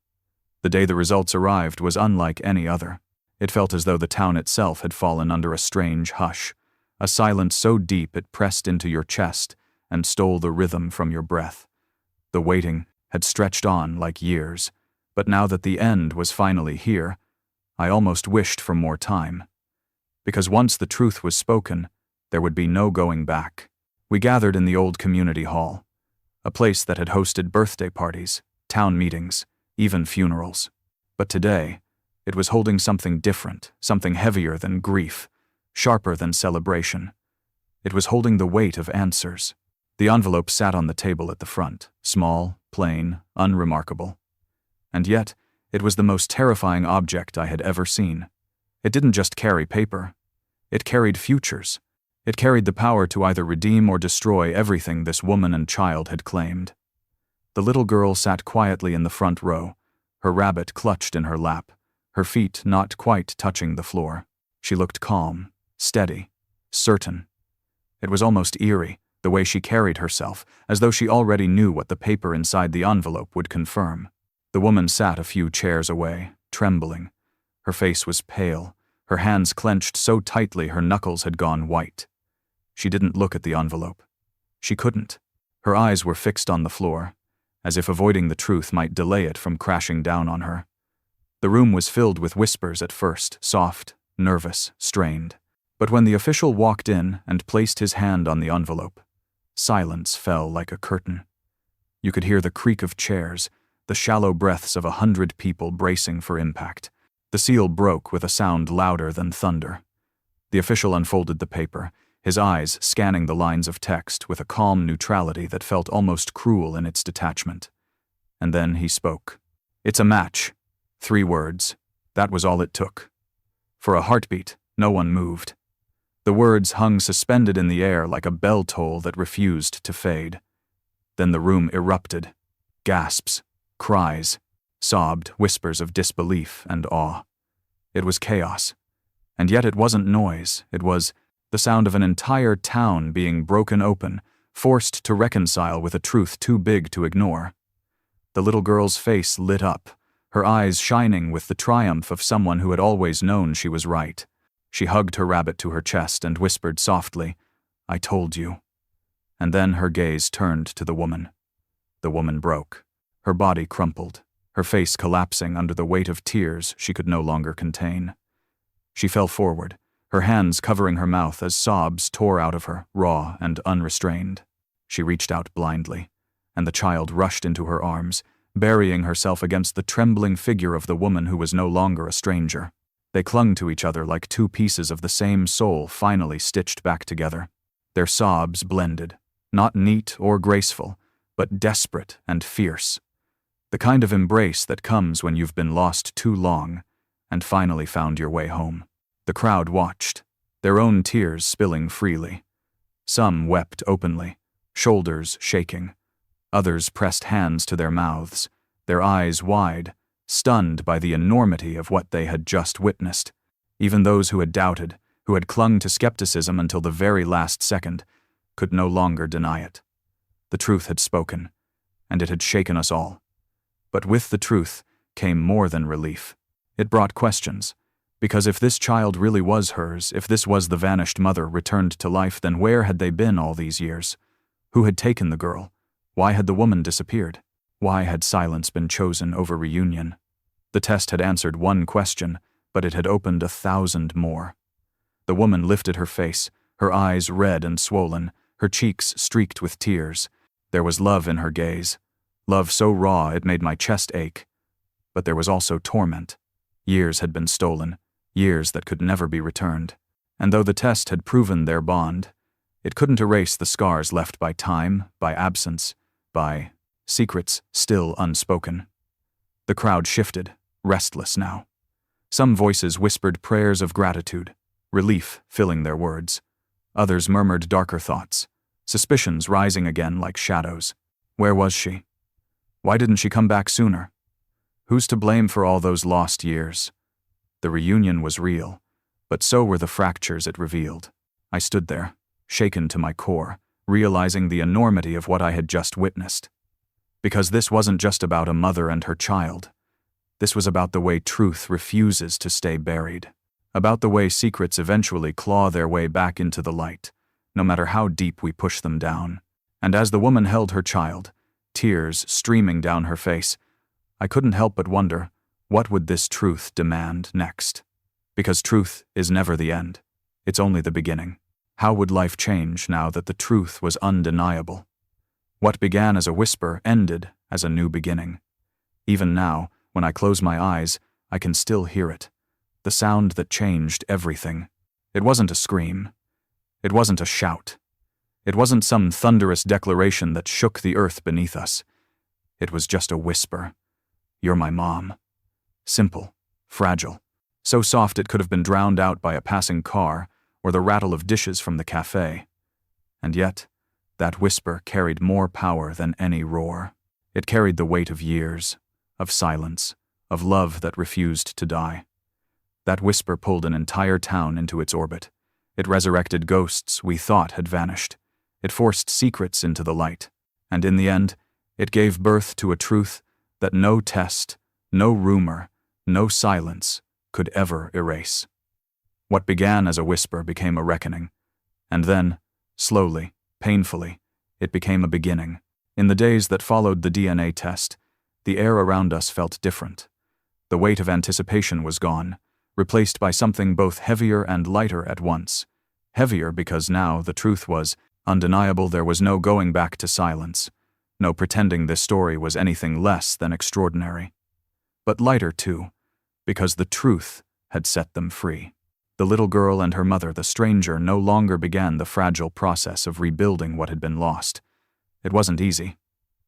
The day the results arrived was unlike any other. It felt as though the town itself had fallen under a strange hush, a silence so deep it pressed into your chest and stole the rhythm from your breath. The waiting had stretched on like years, but now that the end was finally here, I almost wished for more time. Because once the truth was spoken, there would be no going back. We gathered in the old community hall, a place that had hosted birthday parties, town meetings, even funerals. But today, it was holding something different, something heavier than grief, sharper than celebration. It was holding the weight of answers. The envelope sat on the table at the front, small, plain, unremarkable. And yet, it was the most terrifying object I had ever seen. It didn't just carry paper. It carried futures. It carried the power to either redeem or destroy everything this woman and child had claimed. The little girl sat quietly in the front row, her rabbit clutched in her lap, her feet not quite touching the floor. She looked calm, steady, certain. It was almost eerie, the way she carried herself, as though she already knew what the paper inside the envelope would confirm. The woman sat a few chairs away, trembling. Her face was pale, her hands clenched so tightly her knuckles had gone white. She didn't look at the envelope. She couldn't. Her eyes were fixed on the floor, as if avoiding the truth might delay it from crashing down on her. The room was filled with whispers at first, soft, nervous, strained. But when the official walked in and placed his hand on the envelope, silence fell like a curtain. You could hear the creak of chairs, the shallow breaths of 100 people bracing for impact. The seal broke with a sound louder than thunder. The official unfolded the paper, his eyes scanning the lines of text with a calm neutrality that felt almost cruel in its detachment. And then he spoke. "It's a match." 3 words. That was all it took. For a heartbeat, no one moved. The words hung suspended in the air like a bell toll that refused to fade. Then the room erupted. Gasps, cries, sobbed whispers of disbelief and awe. It was chaos. And yet it wasn't noise, it was the sound of an entire town being broken open, forced to reconcile with a truth too big to ignore. The little girl's face lit up, her eyes shining with the triumph of someone who had always known she was right. She hugged her rabbit to her chest and whispered softly, "I told you." And then her gaze turned to the woman. The woman broke. Her body crumpled, her face collapsing under the weight of tears she could no longer contain. She fell forward, her hands covering her mouth as sobs tore out of her, raw and unrestrained. She reached out blindly, and the child rushed into her arms, burying herself against the trembling figure of the woman who was no longer a stranger. They clung to each other like 2 pieces of the same soul finally stitched back together. Their sobs blended, not neat or graceful, but desperate and fierce. The kind of embrace that comes when you've been lost too long and finally found your way home. The crowd watched, their own tears spilling freely. Some wept openly, shoulders shaking. Others pressed hands to their mouths, their eyes wide, stunned by the enormity of what they had just witnessed. Even those who had doubted, who had clung to skepticism until the very last second, could no longer deny it. The truth had spoken, and it had shaken us all. But with the truth came more than relief. It brought questions. Because if this child really was hers, if this was the vanished mother returned to life, then where had they been all these years? Who had taken the girl? Why had the woman disappeared? Why had silence been chosen over reunion? The test had answered one question, but it had opened 1,000 more. The woman lifted her face, her eyes red and swollen, her cheeks streaked with tears. There was love in her gaze, love so raw it made my chest ache. But there was also torment. Years had been stolen, years that could never be returned. And though the test had proven their bond, it couldn't erase the scars left by time, by absence, by secrets still unspoken. The crowd shifted, restless now. Some voices whispered prayers of gratitude, relief filling their words. Others murmured darker thoughts, suspicions rising again like shadows. Where was she? Why didn't she come back sooner? Who's to blame for all those lost years? The reunion was real, but so were the fractures it revealed. I stood there, shaken to my core, realizing the enormity of what I had just witnessed. Because this wasn't just about a mother and her child. This was about the way truth refuses to stay buried. About the way secrets eventually claw their way back into the light, no matter how deep we push them down. And as the woman held her child, tears streaming down her face, I couldn't help but wonder, what would this truth demand next? Because truth is never the end. It's only the beginning. How would life change now that the truth was undeniable? What began as a whisper ended as a new beginning. Even now, when I close my eyes, I can still hear it. The sound that changed everything. It wasn't a scream. It wasn't a shout. It wasn't some thunderous declaration that shook the earth beneath us. It was just a whisper. You're my mom. Simple, fragile, so soft it could have been drowned out by a passing car or the rattle of dishes from the cafe. And yet, that whisper carried more power than any roar. It carried the weight of years, of silence, of love that refused to die. That whisper pulled an entire town into its orbit. It resurrected ghosts we thought had vanished. It forced secrets into the light. And in the end, it gave birth to a truth that no test, no rumor, no silence could ever erase. What began as a whisper became a reckoning. And then, slowly, painfully, it became a beginning. In the days that followed the DNA test, the air around us felt different. The weight of anticipation was gone, replaced by something both heavier and lighter at once. Heavier because now the truth was undeniable. There was no going back to silence, no pretending this story was anything less than extraordinary. But lighter too, because the truth had set them free. The little girl and her mother, the stranger, no longer began the fragile process of rebuilding what had been lost. It wasn't easy.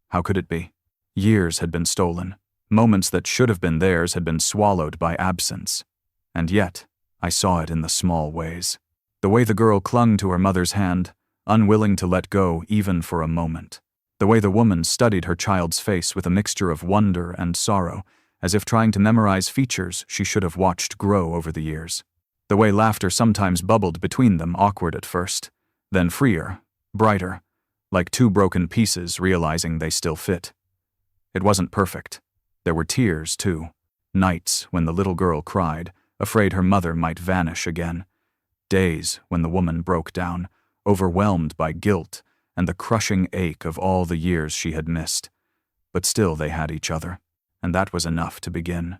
How could it be? Years had been stolen. Moments that should have been theirs had been swallowed by absence. And yet, I saw it in the small ways. The way the girl clung to her mother's hand, unwilling to let go even for a moment. The way the woman studied her child's face with a mixture of wonder and sorrow, as if trying to memorize features she should have watched grow over the years. The way laughter sometimes bubbled between them, awkward at first, then freer, brighter, like two broken pieces realizing they still fit. It wasn't perfect. There were tears, too. Nights when the little girl cried, afraid her mother might vanish again. Days when the woman broke down, overwhelmed by guilt and the crushing ache of all the years she had missed. But still they had each other, and that was enough to begin.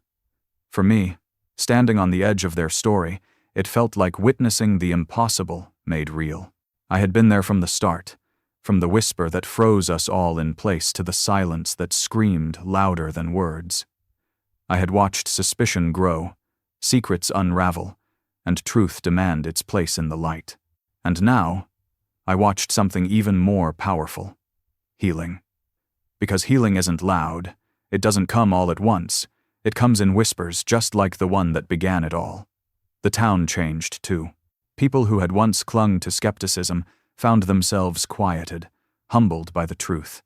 For me, standing on the edge of their story, it felt like witnessing the impossible made real. I had been there from the start, from the whisper that froze us all in place to the silence that screamed louder than words. I had watched suspicion grow, secrets unravel, and truth demand its place in the light. And now, I watched something even more powerful. Healing. Because healing isn't loud, it doesn't come all at once, it comes in whispers just like the one that began it all. The town changed too. People who had once clung to skepticism found themselves quieted, humbled by the truth.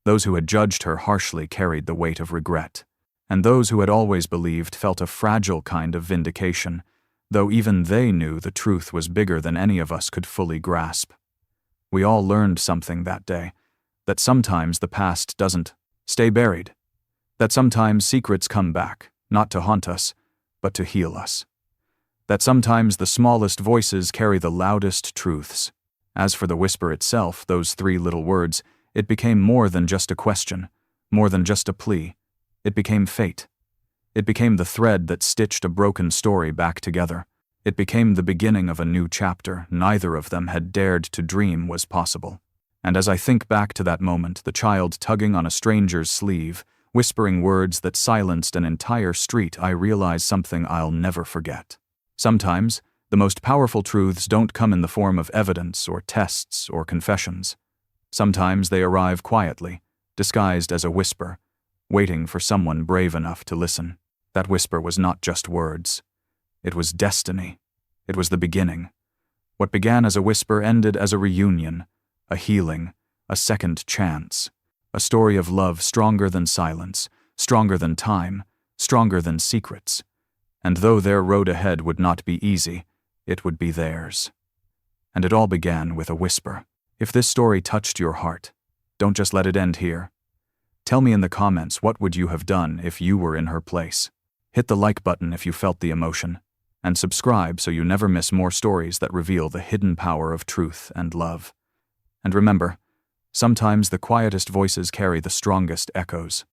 Those who had judged her harshly carried the weight of regret. and those who had always believed felt a fragile kind of vindication, though even they knew the truth was bigger than any of us could fully grasp. We all learned something that day, that sometimes the past doesn't stay buried, that sometimes secrets come back, not to haunt us, but to heal us, that sometimes the smallest voices carry the loudest truths. As for the whisper itself, those 3 little words, it became more than just a question, more than just a plea. It became fate. It became the thread that stitched a broken story back together. It became the beginning of a new chapter neither of them had dared to dream was possible. And as I think back to that moment, the child tugging on a stranger's sleeve, whispering words that silenced an entire street, I realize something I'll never forget. Sometimes, the most powerful truths don't come in the form of evidence or tests or confessions. Sometimes they arrive quietly, disguised as a whisper, waiting for someone brave enough to listen. That whisper was not just words. It was destiny. It was the beginning. What began as a whisper ended as a reunion, a healing, a second chance, a story of love stronger than silence, stronger than time, stronger than secrets. And though their road ahead would not be easy, it would be theirs. And it all began with a whisper. If this story touched your heart, don't just let it end here. Tell me in the comments, what would you have done if you were in her place? Hit the like button if you felt the emotion, and subscribe so you never miss more stories that reveal the hidden power of truth and love. And remember, sometimes the quietest voices carry the strongest echoes.